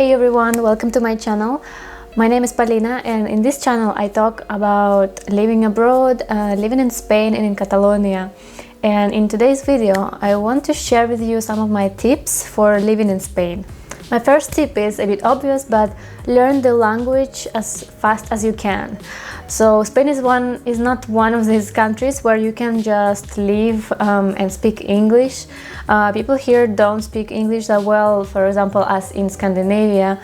Hey everyone, welcome to my channel. My name is Paulina, and in this channel I talk about living abroad, living in Spain and in Catalonia. And in today's video I want to share with you some of my tips for living in Spain. My first tip is a bit obvious, but learn the language as fast as you can. So Spain is not one of these countries where you can just live and speak English. People here don't speak English that well, for example, as in Scandinavia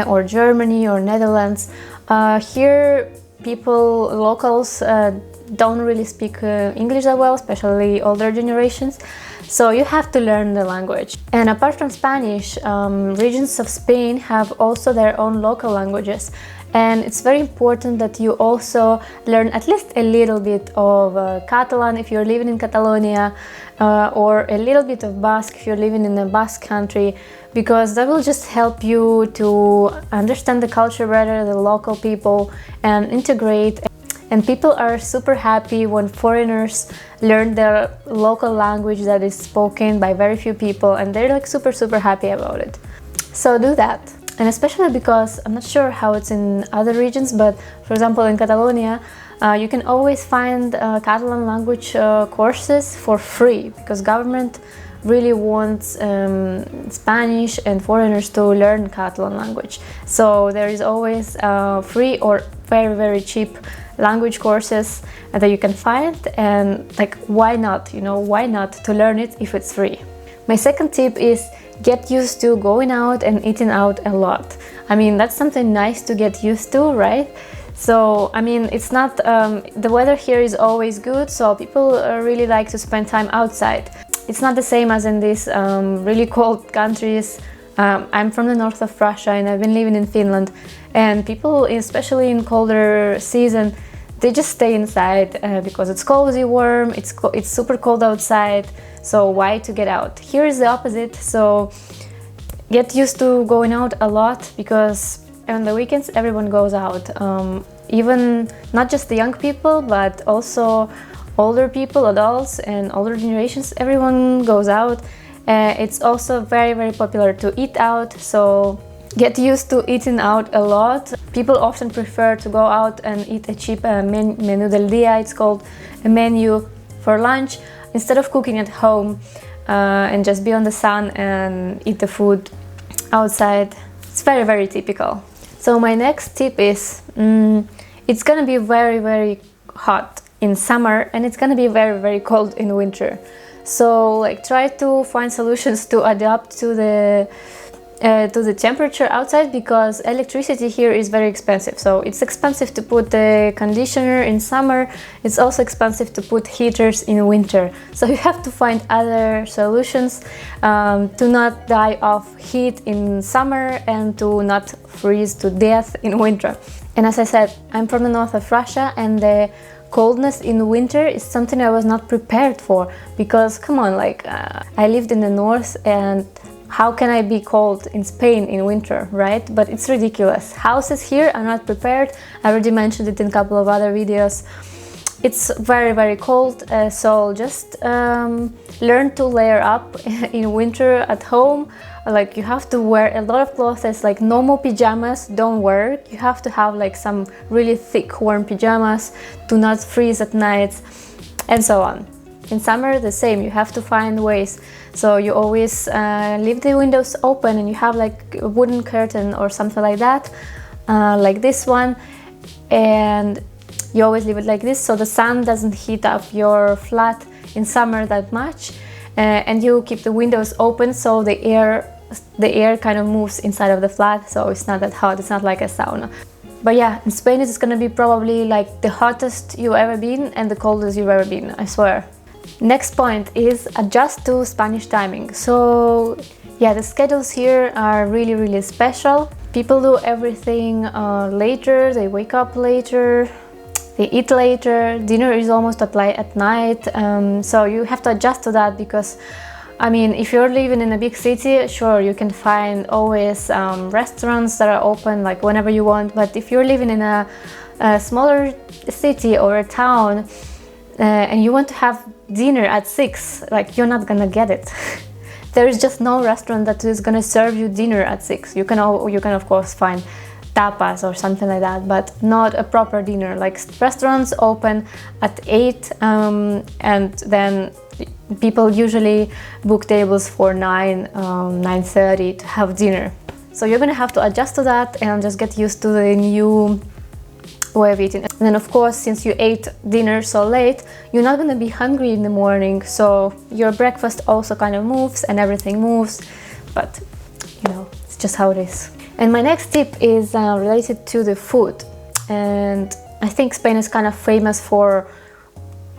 or Germany or Netherlands. Here locals don't really speak English that well, especially older generations. So you have to learn the language. And apart from Spanish, regions of Spain have also their own local languages. And it's very important that you also learn at least a little bit of Catalan if you're living in Catalonia, or a little bit of Basque if you're living in a Basque country, because that will just help you to understand the culture better, the local people, and integrate. And people are super happy when foreigners learn their local language that is spoken by very few people, and they're like super happy about it. So do that. And especially because I'm not sure how it's in other regions, but for example in Catalonia you can always find Catalan language courses for free, because government really wants Spanish and foreigners to learn Catalan language. So there is always free or very cheap language courses that you can find, and like why not, why not to learn it if it's free. My second tip is get used to going out and eating out a lot. I mean, that's something nice to get used to, right? So I mean, it's not the weather here is always good, so people really like to spend time outside. It's not the same as in these really cold countries. I'm from the north of Russia and I've been living in Finland, and people, especially in colder season, they just stay inside because it's cozy, warm, it's super cold outside, so why to get out? Here is the opposite, so get used to going out a lot, because on the weekends everyone goes out, even not just the young people but also older people, adults and older generations, everyone goes out. It's also very popular to eat out, so get used to eating out a lot. People often prefer to go out and eat a cheap menú del día, it's called, a menu for lunch, instead of cooking at home and just be on the sun and eat the food outside. It's very typical. So my next tip is it's gonna be very hot in summer, and it's gonna be very cold in winter. So like try to find solutions to adapt to the temperature outside, because electricity here is very expensive. So it's expensive to put the conditioner in summer, it's also expensive to put heaters in winter. So you have to find other solutions to not die of heat in summer and to not freeze to death in winter. And as I said, I'm from the north of Russia, and the coldness in winter is something I was not prepared for, because come on, like I lived in the north, and how can I be cold in Spain in winter, right? But it's ridiculous. Houses here are not prepared. I already mentioned it in a couple of other videos. It's very cold, so just learn to layer up in winter at home. Like you have to wear a lot of clothes, like normal pajamas don't work. You have to have like some really thick warm pajamas to not freeze at night, and so on. In summer the same, you have to find ways. So you always leave the windows open, and you have like a wooden curtain or something like that, like this one, and you always leave it like this so the sun doesn't heat up your flat in summer that much, and you keep the windows open so the air kind of moves inside of the flat, so it's not that hot, it's not like a sauna. But yeah, in Spain it's gonna be probably like the hottest you've ever been and the coldest you've ever been, I swear. Next point is adjust to Spanish timing. So yeah, the schedules here are really special. People do everything later, they wake up later, they eat later, dinner is almost at night, so you have to adjust to that, because I mean, if you're living in a big city, sure, you can find always restaurants that are open like whenever you want, but if you're living in a smaller city or a town and you want to have dinner at 6, like you're not gonna get it. there is just no restaurant that is gonna serve you dinner at 6. You can of course find tapas or something like that, but not a proper dinner. Like restaurants open at 8, and then people usually book tables for 9, 9:30 to have dinner. So you're gonna have to adjust to that and just get used to the new way of eating. And then of course, since you ate dinner so late, you're not gonna be hungry in the morning, so your breakfast also kind of moves and everything moves, but you know, it's just how it is. And my next tip is related to the food, and I think Spain is kind of famous for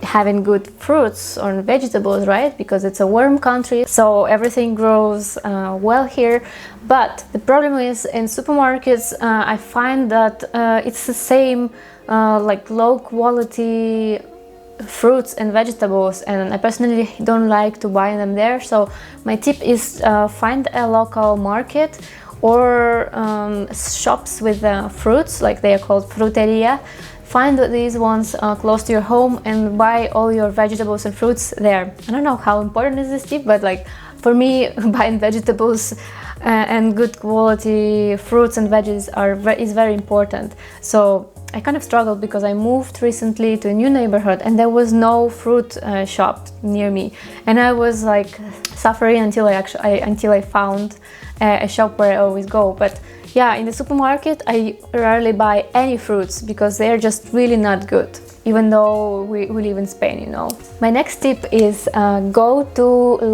having good fruits or vegetables, right? Because it's a warm country, so everything grows well here. But the problem is in supermarkets, I find that it's the same like low quality fruits and vegetables, and I personally don't like to buy them there. So my tip is find a local market or shops with fruits, like they are called fruteria. Find these ones close to your home and buy all your vegetables and fruits there. I don't know how important is this tip, but like for me, buying vegetables and good quality fruits and veggies is very important. So I kind of struggled because I moved recently to a new neighborhood and there was no fruit shop near me, and I was like suffering until I found a shop where I always go. But yeah, in the supermarket I rarely buy any fruits because they're just really not good, even though we live in Spain, you know. My next tip is go to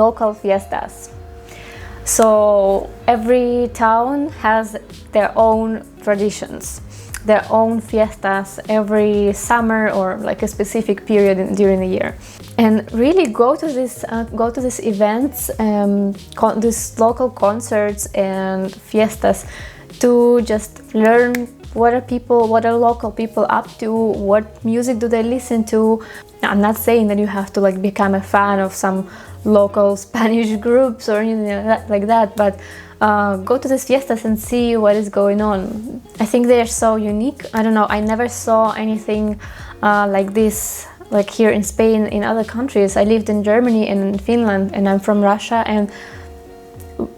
local fiestas. So every town has their own traditions, their own fiestas every summer or like a specific period during the year. And really go to these events, these local concerts and fiestas to just learn what are local people up to, what music do they listen to. I'm not saying that you have to like become a fan of some local Spanish groups or anything like that, but go to these fiestas and see what is going on. I think they are so unique. I don't know, I never saw anything like this, like here in Spain, in other countries. I lived in Germany and in Finland, and I'm from Russia, and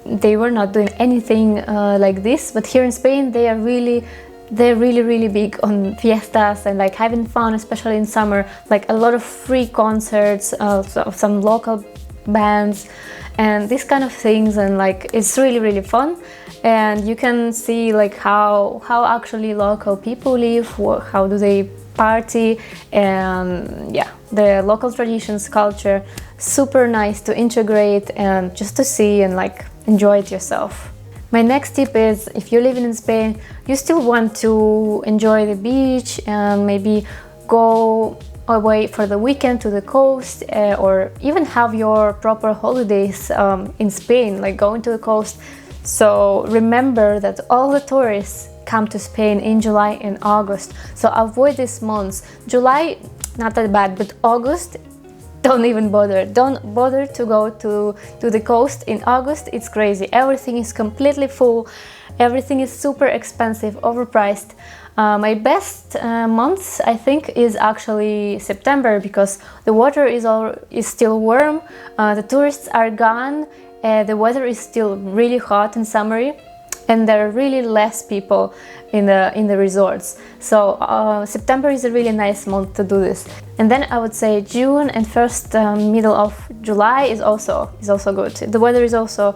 they were not doing anything like this. But here in Spain, they're really big on fiestas and like having fun, especially in summer. Like a lot of free concerts of some local bands and these kind of things, and like it's really fun. And you can see like how actually local people live, how do they party, and yeah, the local traditions, culture, super nice to integrate and just to see and like enjoy it yourself. My next tip is, if you're living in Spain, you still want to enjoy the beach and maybe go away for the weekend to the coast, or even have your proper holidays in Spain, like going to the coast. So remember that all the tourists come to Spain in July and August, so avoid these months. July, not that bad, but August, don't even bother. Don't bother to go to the coast in August. It's crazy. Everything is completely full. Everything is super expensive, overpriced. My best months, I think, is actually September, because the water is still warm, the tourists are gone, the weather is still really hot and summery, and there are really less people in the resorts. So September is a really nice month to do this. And then I would say June and first middle of July is also good. The weather is also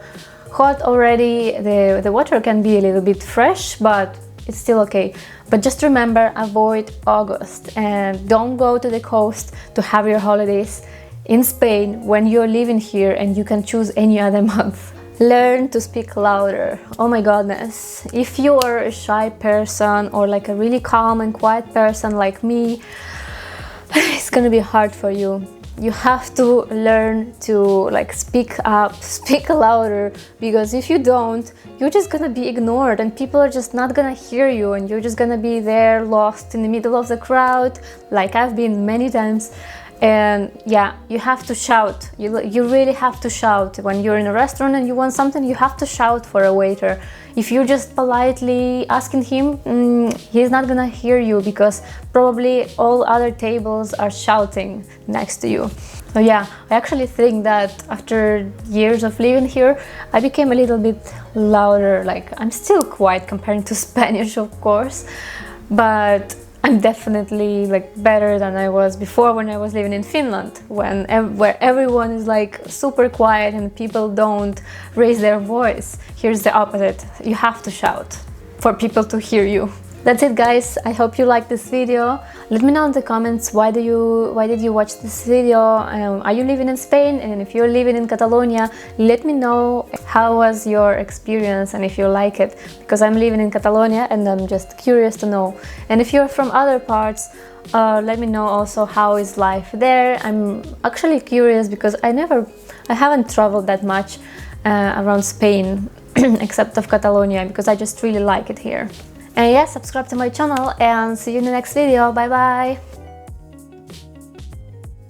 hot already. The water can be a little bit fresh, but it's still okay. But just remember, avoid August and don't go to the coast to have your holidays in Spain when you're living here and you can choose any other month. Learn to speak louder. Oh my goodness. If you are a shy person or like a really calm and quiet person like me, it's gonna be hard for you. You have to learn to like speak up, speak louder, because if you don't, you're just gonna be ignored and people are just not gonna hear you, and you're just gonna be there lost in the middle of the crowd, like I've been many times. And yeah, you have to shout. You really have to shout. When you're in a restaurant and you want something, you have to shout for a waiter. If you're just politely asking him, he's not gonna hear you, because probably all other tables are shouting next to you. So yeah, I actually think that after years of living here, I became a little bit louder. Like, I'm still quiet comparing to Spanish, of course, but I'm definitely like better than I was before when I was living in Finland, where everyone is like super quiet and people don't raise their voice. Here's the opposite. You have to shout for people to hear you. That's it, guys. I hope you liked this video. Let me know in the comments why did you watch this video. Are you living in Spain? And if you're living in Catalonia, let me know how was your experience and if you like it, because I'm living in Catalonia and I'm just curious to know. And if you're from other parts, let me know also how is life there. I'm actually curious because I haven't traveled that much around Spain except of Catalonia, because I just really like it here. And yeah, subscribe to my channel and see you in the next video. Bye bye!